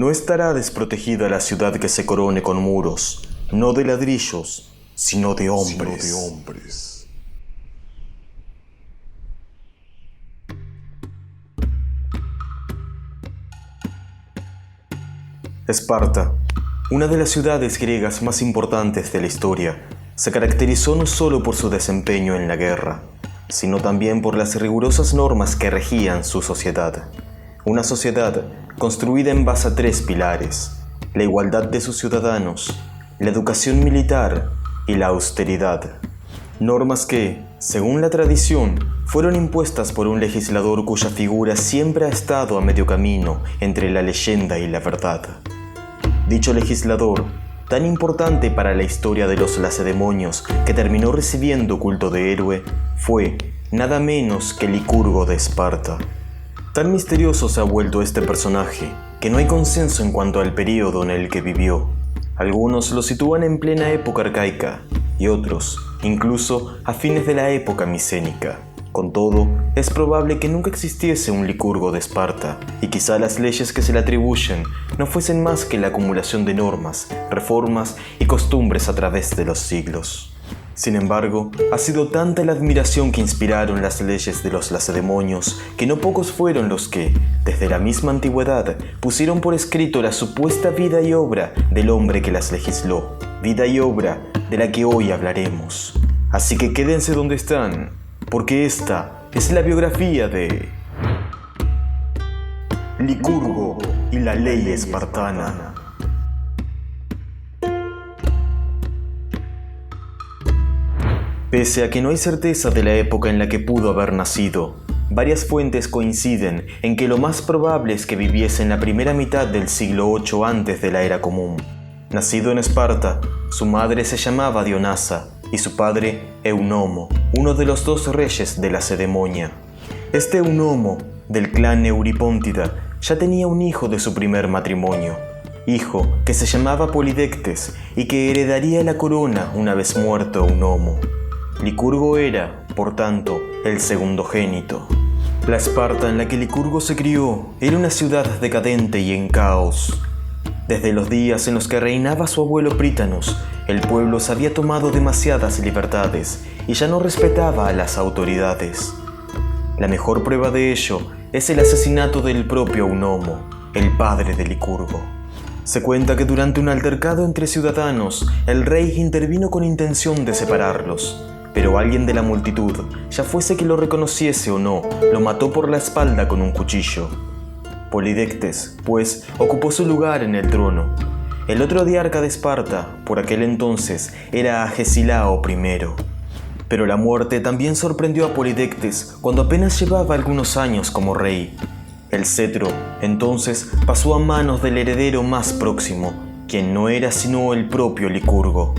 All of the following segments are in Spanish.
No estará desprotegida la ciudad que se corone con muros, no de ladrillos, sino de hombres. Esparta, una de las ciudades griegas más importantes de la historia, se caracterizó no solo por su desempeño en la guerra, sino también por las rigurosas normas que regían su sociedad. Una sociedad construida en base a 3 pilares: la igualdad de sus ciudadanos, la educación militar y la austeridad. Normas que, según la tradición, fueron impuestas por un legislador cuya figura siempre ha estado a medio camino entre la leyenda y la verdad. Dicho legislador, tan importante para la historia de los lacedemonios que terminó recibiendo culto de héroe, fue nada menos que Licurgo de Esparta. Tan misterioso se ha vuelto este personaje que no hay consenso en cuanto al período en el que vivió. Algunos lo sitúan en plena época arcaica y otros, incluso, a fines de la época micénica. Con todo, es probable que nunca existiese un Licurgo de Esparta y quizá las leyes que se le atribuyen no fuesen más que la acumulación de normas, reformas y costumbres a través de los siglos. Sin embargo, ha sido tanta la admiración que inspiraron las leyes de los lacedemonios que no pocos fueron los que, desde la misma antigüedad, pusieron por escrito la supuesta vida y obra del hombre que las legisló, vida y obra de la que hoy hablaremos. Así que quédense donde están, porque esta es la biografía de Licurgo y la ley espartana. Pese a que no hay certeza de la época en la que pudo haber nacido, varias fuentes coinciden en que lo más probable es que viviese en la primera mitad del siglo VIII antes de la era común. Nacido en Esparta, su madre se llamaba Dionasa y su padre Eunomo, uno de los 2 reyes de Lacedemonia. Este Eunomo, del clan Euripóntida, ya tenía un hijo de su primer matrimonio, hijo que se llamaba Polidectes y que heredaría la corona una vez muerto Eunomo. Licurgo era, por tanto, el segundogénito. La Esparta en la que Licurgo se crió era una ciudad decadente y en caos. Desde los días en los que reinaba su abuelo Prítanos, el pueblo se había tomado demasiadas libertades y ya no respetaba a las autoridades. La mejor prueba de ello es el asesinato del propio Eunomo, el padre de Licurgo. Se cuenta que durante un altercado entre ciudadanos, el rey intervino con intención de separarlos. Pero alguien de la multitud, ya fuese que lo reconociese o no, lo mató por la espalda con un cuchillo. Polidectes, pues, ocupó su lugar en el trono. El otro diarca de Esparta, por aquel entonces, era Agesilao I. Pero la muerte también sorprendió a Polidectes cuando apenas llevaba algunos años como rey. El cetro, entonces, pasó a manos del heredero más próximo, quien no era sino el propio Licurgo.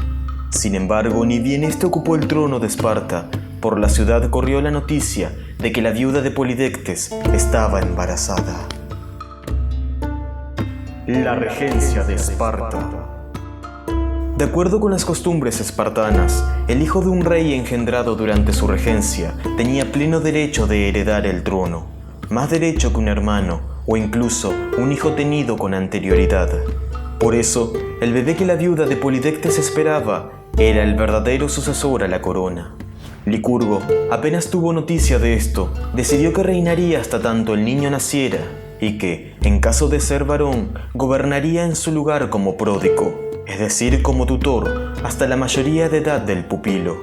Sin embargo, ni bien este ocupó el trono de Esparta, por la ciudad corrió la noticia de que la viuda de Polidectes estaba embarazada. La regencia de Esparta. De acuerdo con las costumbres espartanas, el hijo de un rey engendrado durante su regencia tenía pleno derecho de heredar el trono, más derecho que un hermano o incluso un hijo tenido con anterioridad. Por eso, el bebé que la viuda de Polidectes esperaba era el verdadero sucesor a la corona. Licurgo, apenas tuvo noticia de esto, decidió que reinaría hasta tanto el niño naciera y que, en caso de ser varón, gobernaría en su lugar como pródico, es decir, como tutor, hasta la mayoría de edad del pupilo.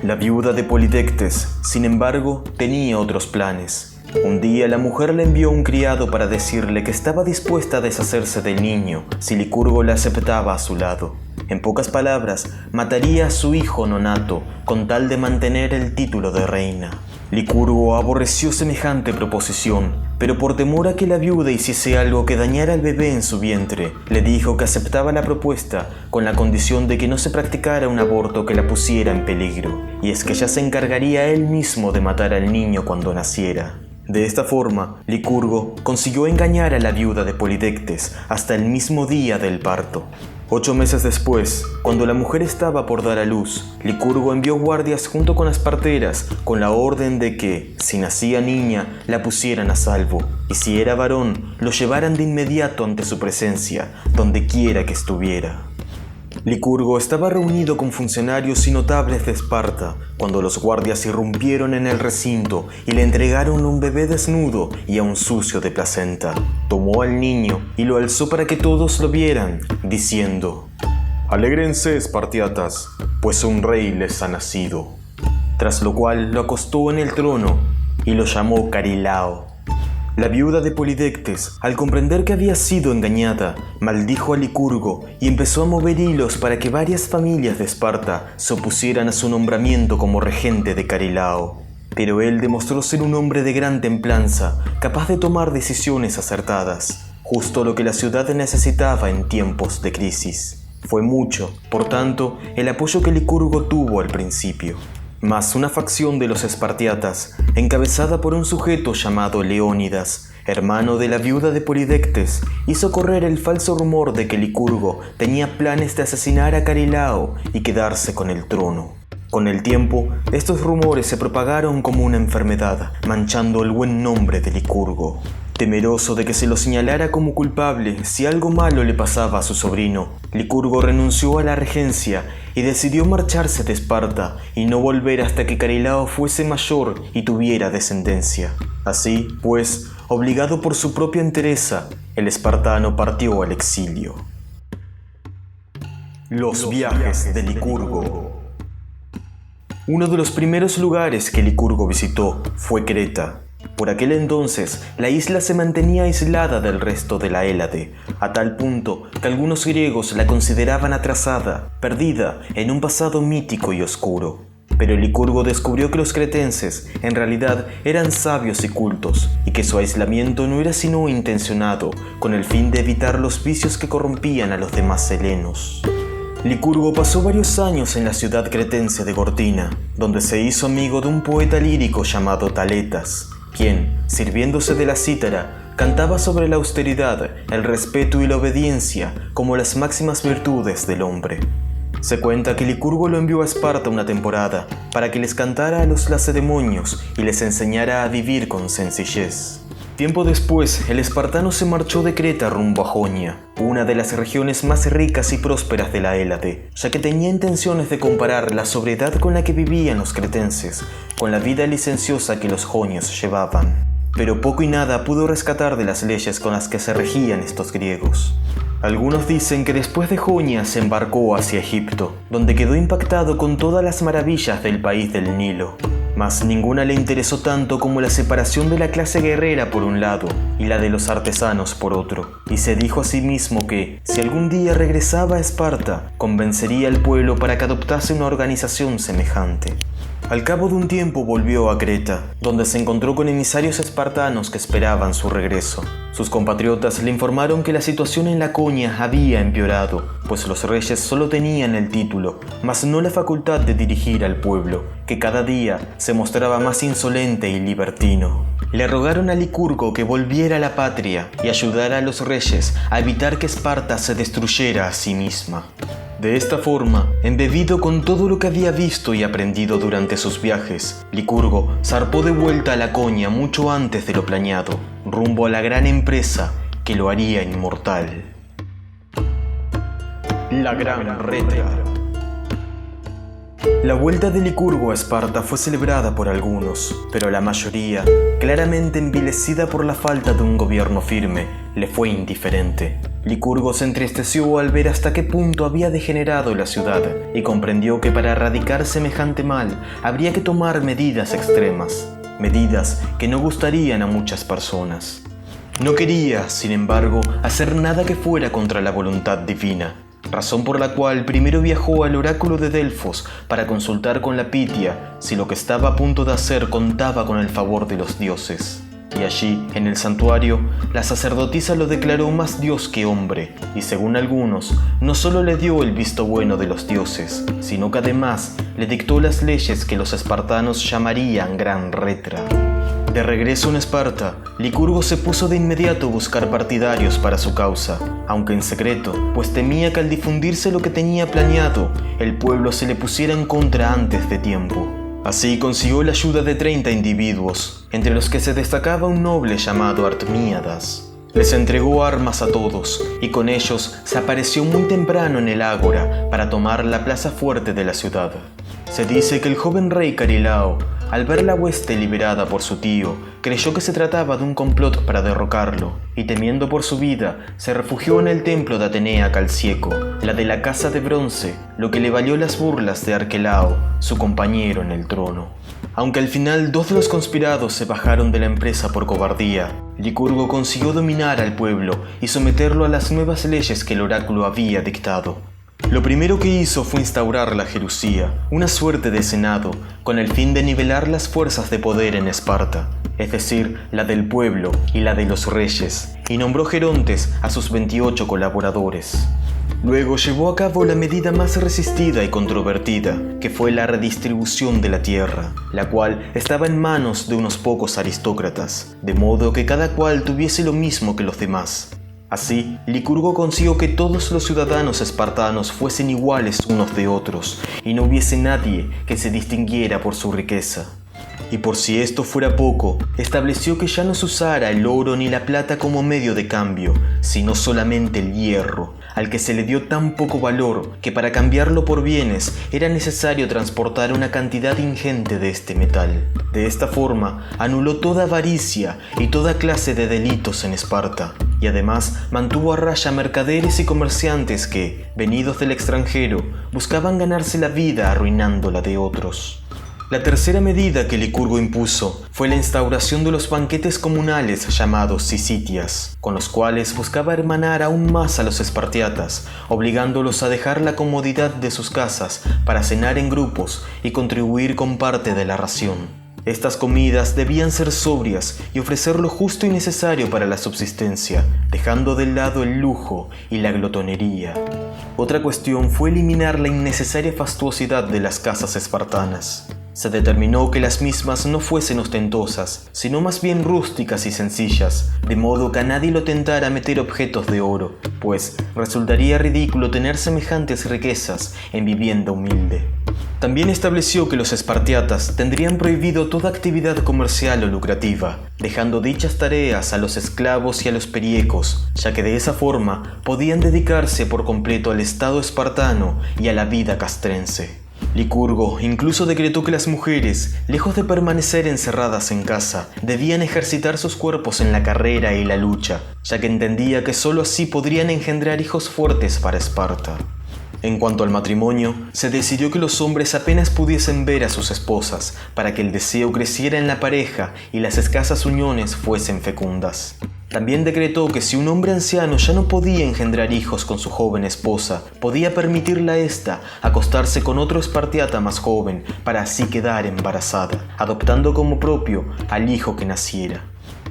La viuda de Polidectes, sin embargo, tenía otros planes. Un día la mujer le envió un criado para decirle que estaba dispuesta a deshacerse del niño si Licurgo la aceptaba a su lado. En pocas palabras, mataría a su hijo nonato con tal de mantener el título de reina. Licurgo aborreció semejante proposición, pero por temor a que la viuda hiciese algo que dañara al bebé en su vientre, le dijo que aceptaba la propuesta con la condición de que no se practicara un aborto que la pusiera en peligro, y es que ya se encargaría él mismo de matar al niño cuando naciera. De esta forma, Licurgo consiguió engañar a la viuda de Polidectes hasta el mismo día del parto. 8 meses después, cuando la mujer estaba por dar a luz, Licurgo envió guardias junto con las parteras con la orden de que, si nacía niña, la pusieran a salvo, y si era varón, lo llevaran de inmediato ante su presencia, donde quiera que estuviera. Licurgo estaba reunido con funcionarios y notables de Esparta cuando los guardias irrumpieron en el recinto y le entregaron un bebé desnudo y aún sucio de placenta. Tomó al niño y lo alzó para que todos lo vieran, diciendo: «Alégrense, espartiatas, pues un rey les ha nacido». Tras lo cual lo acostó en el trono y lo llamó Carilao. La viuda de Polidectes, al comprender que había sido engañada, maldijo a Licurgo y empezó a mover hilos para que varias familias de Esparta se opusieran a su nombramiento como regente de Carilao. Pero él demostró ser un hombre de gran templanza, capaz de tomar decisiones acertadas, justo lo que la ciudad necesitaba en tiempos de crisis. Fue mucho, por tanto, el apoyo que Licurgo tuvo al principio. Mas una facción de los espartiatas, encabezada por un sujeto llamado Leónidas, hermano de la viuda de Polidectes, hizo correr el falso rumor de que Licurgo tenía planes de asesinar a Carilao y quedarse con el trono. Con el tiempo, estos rumores se propagaron como una enfermedad, manchando el buen nombre de Licurgo. Temeroso de que se lo señalara como culpable si algo malo le pasaba a su sobrino, Licurgo renunció a la regencia y decidió marcharse de Esparta y no volver hasta que Carilao fuese mayor y tuviera descendencia. Así, pues, obligado por su propia entereza, el espartano partió al exilio. Los viajes de Licurgo. Uno de los primeros lugares que Licurgo visitó fue Creta. Por aquel entonces, la isla se mantenía aislada del resto de la Hélade, a tal punto que algunos griegos la consideraban atrasada, perdida en un pasado mítico y oscuro. Pero Licurgo descubrió que los cretenses, en realidad, eran sabios y cultos, y que su aislamiento no era sino intencionado, con el fin de evitar los vicios que corrompían a los demás helenos. Licurgo pasó varios años en la ciudad cretense de Gortina, donde se hizo amigo de un poeta lírico llamado Taletas, quien, sirviéndose de la cítara, cantaba sobre la austeridad, el respeto y la obediencia como las máximas virtudes del hombre. Se cuenta que Licurgo lo envió a Esparta una temporada para que les cantara a los lacedemonios y les enseñara a vivir con sencillez. Tiempo después, el espartano se marchó de Creta rumbo a Jonia, una de las regiones más ricas y prósperas de la Hélade, ya que tenía intenciones de comparar la sobriedad con la que vivían los cretenses con la vida licenciosa que los jonios llevaban. Pero poco y nada pudo rescatar de las leyes con las que se regían estos griegos. Algunos dicen que después de Jonia se embarcó hacia Egipto, donde quedó impactado con todas las maravillas del país del Nilo. Mas ninguna le interesó tanto como la separación de la clase guerrera por un lado y la de los artesanos por otro, y se dijo a sí mismo que, si algún día regresaba a Esparta, convencería al pueblo para que adoptase una organización semejante. Al cabo de un tiempo volvió a Creta, donde se encontró con emisarios espartanos que esperaban su regreso. Sus compatriotas le informaron que la situación en Laconia había empeorado, pues los reyes solo tenían el título, mas no la facultad de dirigir al pueblo, que cada día se mostraba más insolente y libertino. Le rogaron a Licurgo que volviera a la patria y ayudara a los reyes a evitar que Esparta se destruyera a sí misma. De esta forma, embebido con todo lo que había visto y aprendido durante sus viajes, Licurgo zarpó de vuelta a Laconia mucho antes de lo planeado, rumbo a la gran empresa que lo haría inmortal. La Gran Retra. La vuelta de Licurgo a Esparta fue celebrada por algunos, pero la mayoría, claramente envilecida por la falta de un gobierno firme, le fue indiferente. Licurgo se entristeció al ver hasta qué punto había degenerado la ciudad y comprendió que para erradicar semejante mal habría que tomar medidas extremas, medidas que no gustarían a muchas personas. No quería, sin embargo, hacer nada que fuera contra la voluntad divina, razón por la cual primero viajó al oráculo de Delfos para consultar con la Pitia si lo que estaba a punto de hacer contaba con el favor de los dioses. Y allí, en el santuario, la sacerdotisa lo declaró más dios que hombre, y según algunos, no solo le dio el visto bueno de los dioses, sino que además le dictó las leyes que los espartanos llamarían Gran Retra. De regreso en Esparta, Licurgo se puso de inmediato a buscar partidarios para su causa, aunque en secreto, pues temía que al difundirse lo que tenía planeado, el pueblo se le pusiera en contra antes de tiempo. Así consiguió la ayuda de 30 individuos, entre los que se destacaba un noble llamado Artemíadas. Les entregó armas a todos, y con ellos se apareció muy temprano en el ágora para tomar la plaza fuerte de la ciudad. Se dice que el joven rey Carilao, al ver la hueste liberada por su tío, creyó que se trataba de un complot para derrocarlo, y temiendo por su vida, se refugió en el templo de Atenea Calcieco, la de la Casa de Bronce, lo que le valió las burlas de Arquelao, su compañero en el trono. Aunque al final 2 de los conspirados se bajaron de la empresa por cobardía, Licurgo consiguió dominar al pueblo y someterlo a las nuevas leyes que el oráculo había dictado. Lo primero que hizo fue instaurar la Gerusía, una suerte de senado, con el fin de nivelar las fuerzas de poder en Esparta, es decir, la del pueblo y la de los reyes, y nombró gerontes a sus 28 colaboradores. Luego llevó a cabo la medida más resistida y controvertida, que fue la redistribución de la tierra, la cual estaba en manos de unos pocos aristócratas, de modo que cada cual tuviese lo mismo que los demás. Así, Licurgo consiguió que todos los ciudadanos espartanos fuesen iguales unos de otros, y no hubiese nadie que se distinguiera por su riqueza. Y por si esto fuera poco, estableció que ya no se usara el oro ni la plata como medio de cambio, sino solamente el hierro, al que se le dio tan poco valor que para cambiarlo por bienes era necesario transportar una cantidad ingente de este metal. De esta forma, anuló toda avaricia y toda clase de delitos en Esparta, y además mantuvo a raya mercaderes y comerciantes que, venidos del extranjero, buscaban ganarse la vida arruinando la de otros. La tercera medida que Licurgo impuso fue la instauración de los banquetes comunales llamados sisitias, con los cuales buscaba hermanar aún más a los espartiatas, obligándolos a dejar la comodidad de sus casas para cenar en grupos y contribuir con parte de la ración. Estas comidas debían ser sobrias y ofrecer lo justo y necesario para la subsistencia, dejando de lado el lujo y la glotonería. Otra cuestión fue eliminar la innecesaria fastuosidad de las casas espartanas. Se determinó que las mismas no fuesen ostentosas, sino más bien rústicas y sencillas, de modo que a nadie lo tentara meter objetos de oro, pues resultaría ridículo tener semejantes riquezas en vivienda humilde. También estableció que los espartiatas tendrían prohibido toda actividad comercial o lucrativa, dejando dichas tareas a los esclavos y a los periecos, ya que de esa forma podían dedicarse por completo al Estado espartano y a la vida castrense. Licurgo incluso decretó que las mujeres, lejos de permanecer encerradas en casa, debían ejercitar sus cuerpos en la carrera y la lucha, ya que entendía que sólo así podrían engendrar hijos fuertes para Esparta. En cuanto al matrimonio, se decidió que los hombres apenas pudiesen ver a sus esposas, para que el deseo creciera en la pareja y las escasas uniones fuesen fecundas. También decretó que si un hombre anciano ya no podía engendrar hijos con su joven esposa, podía permitirle a ésta acostarse con otro espartiata más joven para así quedar embarazada, adoptando como propio al hijo que naciera.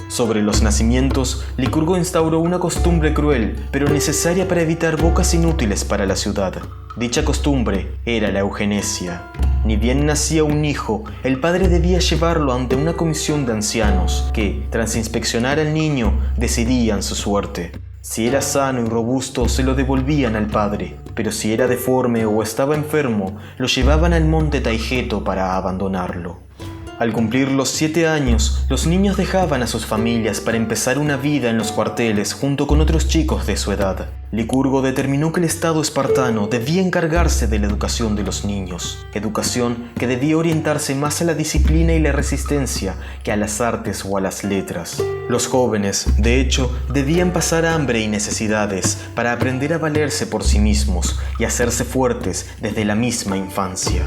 Sobre los nacimientos, Licurgo instauró una costumbre cruel, pero necesaria para evitar bocas inútiles para la ciudad. Dicha costumbre era la eugenesia. Ni bien nacía un hijo, el padre debía llevarlo ante una comisión de ancianos que, tras inspeccionar al niño, decidían su suerte. Si era sano y robusto, se lo devolvían al padre, pero si era deforme o estaba enfermo, lo llevaban al monte Taigeto para abandonarlo. Al cumplir los 7 años, los niños dejaban a sus familias para empezar una vida en los cuarteles junto con otros chicos de su edad. Licurgo determinó que el Estado espartano debía encargarse de la educación de los niños, educación que debía orientarse más a la disciplina y la resistencia que a las artes o a las letras. Los jóvenes, de hecho, debían pasar hambre y necesidades para aprender a valerse por sí mismos y hacerse fuertes desde la misma infancia.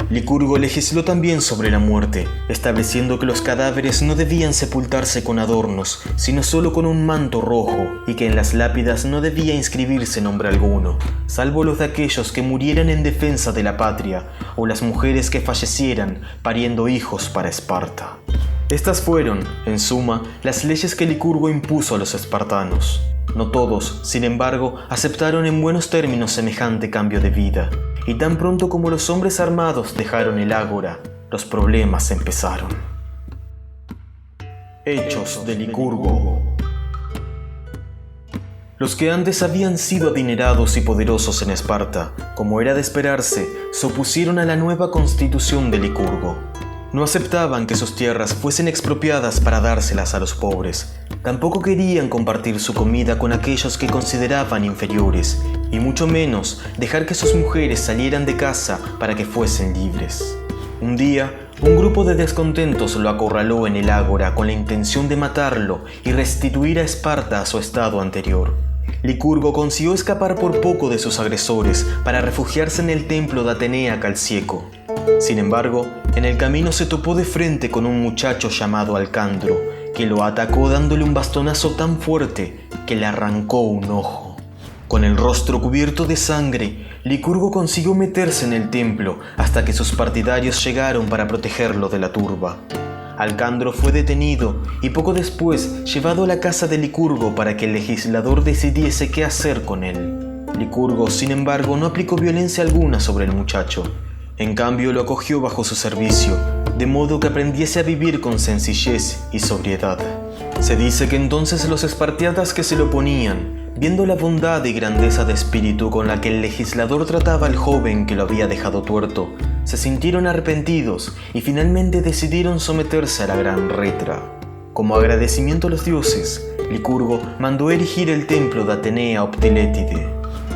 Licurgo legisló también sobre la muerte, estableciendo que los cadáveres no debían sepultarse con adornos, sino solo con un manto rojo, y que en las lápidas no debía inscribirse nombre alguno, salvo los de aquellos que murieran en defensa de la patria, o las mujeres que fallecieran pariendo hijos para Esparta. Estas fueron, en suma, las leyes que Licurgo impuso a los espartanos. No todos, sin embargo, aceptaron en buenos términos semejante cambio de vida, y tan pronto como los hombres armados dejaron el ágora, los problemas empezaron. Hechos de Licurgo. Los que antes habían sido adinerados y poderosos en Esparta, como era de esperarse, se opusieron a la nueva constitución de Licurgo. No aceptaban que sus tierras fuesen expropiadas para dárselas a los pobres. Tampoco querían compartir su comida con aquellos que consideraban inferiores, y mucho menos dejar que sus mujeres salieran de casa para que fuesen libres. Un día, un grupo de descontentos lo acorraló en el ágora con la intención de matarlo y restituir a Esparta a su estado anterior. Licurgo consiguió escapar por poco de sus agresores para refugiarse en el templo de Atenea Calcieco. Sin embargo, en el camino se topó de frente con un muchacho llamado Alcandro, que lo atacó dándole un bastonazo tan fuerte que le arrancó un ojo. Con el rostro cubierto de sangre, Licurgo consiguió meterse en el templo hasta que sus partidarios llegaron para protegerlo de la turba. Alcandro fue detenido y poco después llevado a la casa de Licurgo para que el legislador decidiese qué hacer con él. Licurgo, sin embargo, no aplicó violencia alguna sobre el muchacho. En cambio, lo acogió bajo su servicio, de modo que aprendiese a vivir con sencillez y sobriedad. Se dice que entonces los espartiatas que se le oponían, viendo la bondad y grandeza de espíritu con la que el legislador trataba al joven que lo había dejado tuerto, se sintieron arrepentidos y finalmente decidieron someterse a la gran Retra. Como agradecimiento a los dioses, Licurgo mandó erigir el templo de Atenea Optilétide.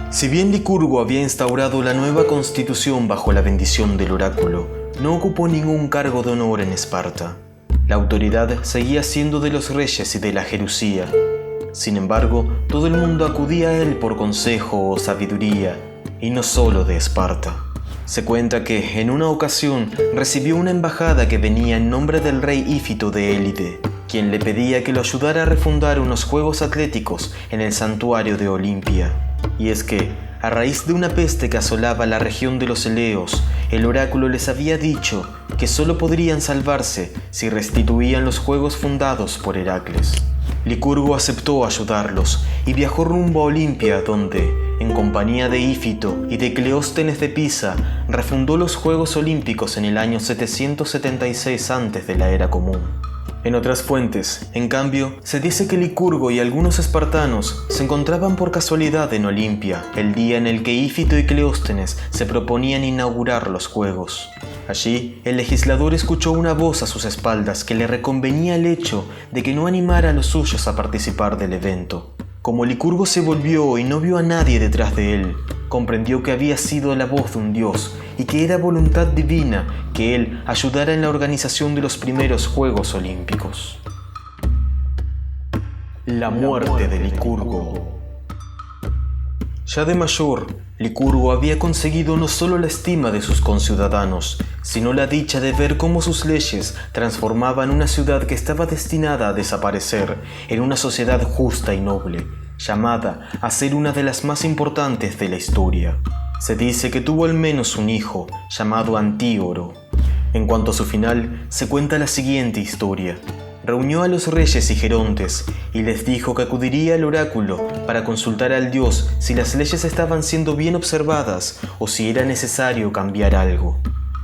Si bien Licurgo había instaurado la nueva constitución bajo la bendición del oráculo, no ocupó ningún cargo de honor en Esparta. La autoridad seguía siendo de los reyes y de la Jerusía. Sin embargo, todo el mundo acudía a él por consejo o sabiduría, y no solo de Esparta. Se cuenta que, en una ocasión, recibió una embajada que venía en nombre del rey Ífito de Élide, quien le pedía que lo ayudara a refundar unos juegos atléticos en el santuario de Olimpia. Y es que, a raíz de una peste que asolaba la región de los Eleos, el oráculo les había dicho que solo podrían salvarse si restituían los juegos fundados por Heracles. Licurgo aceptó ayudarlos y viajó rumbo a Olimpia, donde, en compañía de Ífito y de Cleóstenes de Pisa, refundó los Juegos Olímpicos en el año 776 antes de la Era Común. En otras fuentes, en cambio, se dice que Licurgo y algunos espartanos se encontraban por casualidad en Olimpia, el día en el que Ífito y Cleóstenes se proponían inaugurar los Juegos. Allí, el legislador escuchó una voz a sus espaldas que le reconvenía el hecho de que no animara a los suyos a participar del evento. Como Licurgo se volvió y no vio a nadie detrás de él, comprendió que había sido la voz de un dios y que era voluntad divina que él ayudara en la organización de los primeros Juegos Olímpicos. La muerte de Licurgo. Ya de mayor, Licurgo había conseguido no solo la estima de sus conciudadanos, sino la dicha de ver cómo sus leyes transformaban una ciudad que estaba destinada a desaparecer en una sociedad justa y noble, llamada a ser una de las más importantes de la historia. Se dice que tuvo al menos un hijo, llamado Antíoro. En cuanto a su final, se cuenta la siguiente historia. Reunió a los reyes y gerontes y les dijo que acudiría al oráculo para consultar al dios si las leyes estaban siendo bien observadas o si era necesario cambiar algo.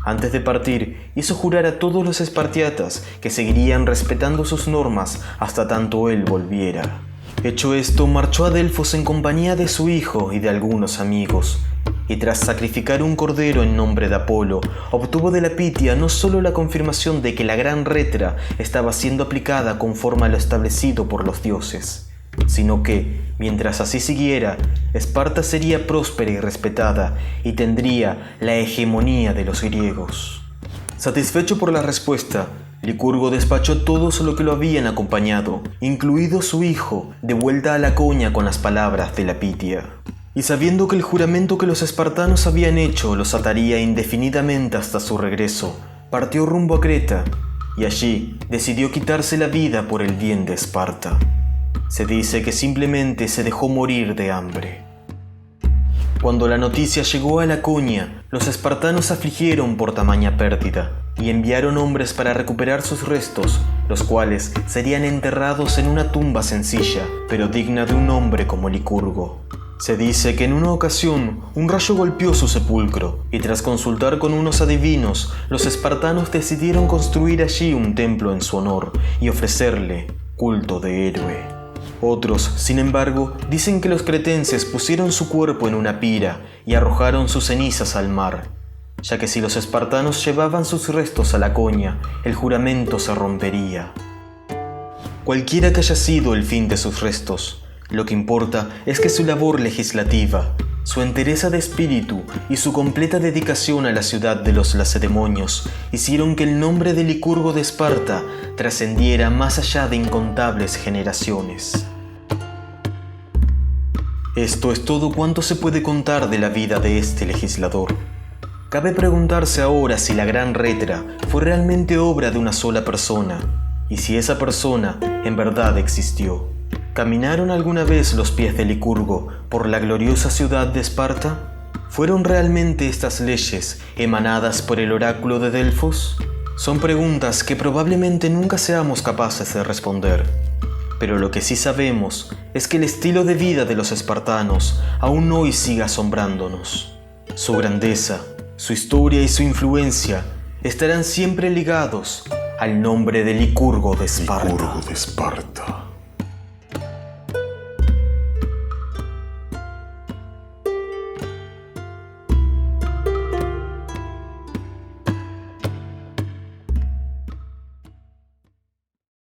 Antes de partir, hizo jurar a todos los espartiatas que seguirían respetando sus normas hasta tanto él volviera. Hecho esto, marchó a Delfos en compañía de su hijo y de algunos amigos, y tras sacrificar un cordero en nombre de Apolo, obtuvo de la Pitia no solo la confirmación de que la gran Retra estaba siendo aplicada conforme a lo establecido por los dioses, sino que, mientras así siguiera, Esparta sería próspera y respetada y tendría la hegemonía de los griegos. Satisfecho por la respuesta, Licurgo despachó todos los que lo habían acompañado, incluido su hijo, de vuelta a Laconia con las palabras de la Pitia. Y sabiendo que el juramento que los espartanos habían hecho los ataría indefinidamente hasta su regreso, partió rumbo a Creta, y allí decidió quitarse la vida por el bien de Esparta. Se dice que simplemente se dejó morir de hambre. Cuando la noticia llegó a Laconia, los espartanos se afligieron por tamaña pérdida y enviaron hombres para recuperar sus restos, los cuales serían enterrados en una tumba sencilla, pero digna de un hombre como Licurgo. Se dice que en una ocasión un rayo golpeó su sepulcro y tras consultar con unos adivinos, los espartanos decidieron construir allí un templo en su honor y ofrecerle culto de héroe. Otros, sin embargo, dicen que los cretenses pusieron su cuerpo en una pira y arrojaron sus cenizas al mar, ya que si los espartanos llevaban sus restos a Laconia, el juramento se rompería. Cualquiera que haya sido el fin de sus restos, lo que importa es que su labor legislativa, su entereza de espíritu y su completa dedicación a la ciudad de los lacedemonios hicieron que el nombre de Licurgo de Esparta trascendiera más allá de incontables generaciones. Esto es todo cuanto se puede contar de la vida de este legislador. Cabe preguntarse ahora si la Gran Rétera fue realmente obra de una sola persona, y si esa persona en verdad existió. ¿Caminaron alguna vez los pies de Licurgo por la gloriosa ciudad de Esparta? ¿Fueron realmente estas leyes emanadas por el oráculo de Delfos? Son preguntas que probablemente nunca seamos capaces de responder. Pero lo que sí sabemos es que el estilo de vida de los espartanos aún hoy sigue asombrándonos. Su grandeza, su historia y su influencia estarán siempre ligados al nombre de Licurgo de Esparta. Licurgo de Esparta.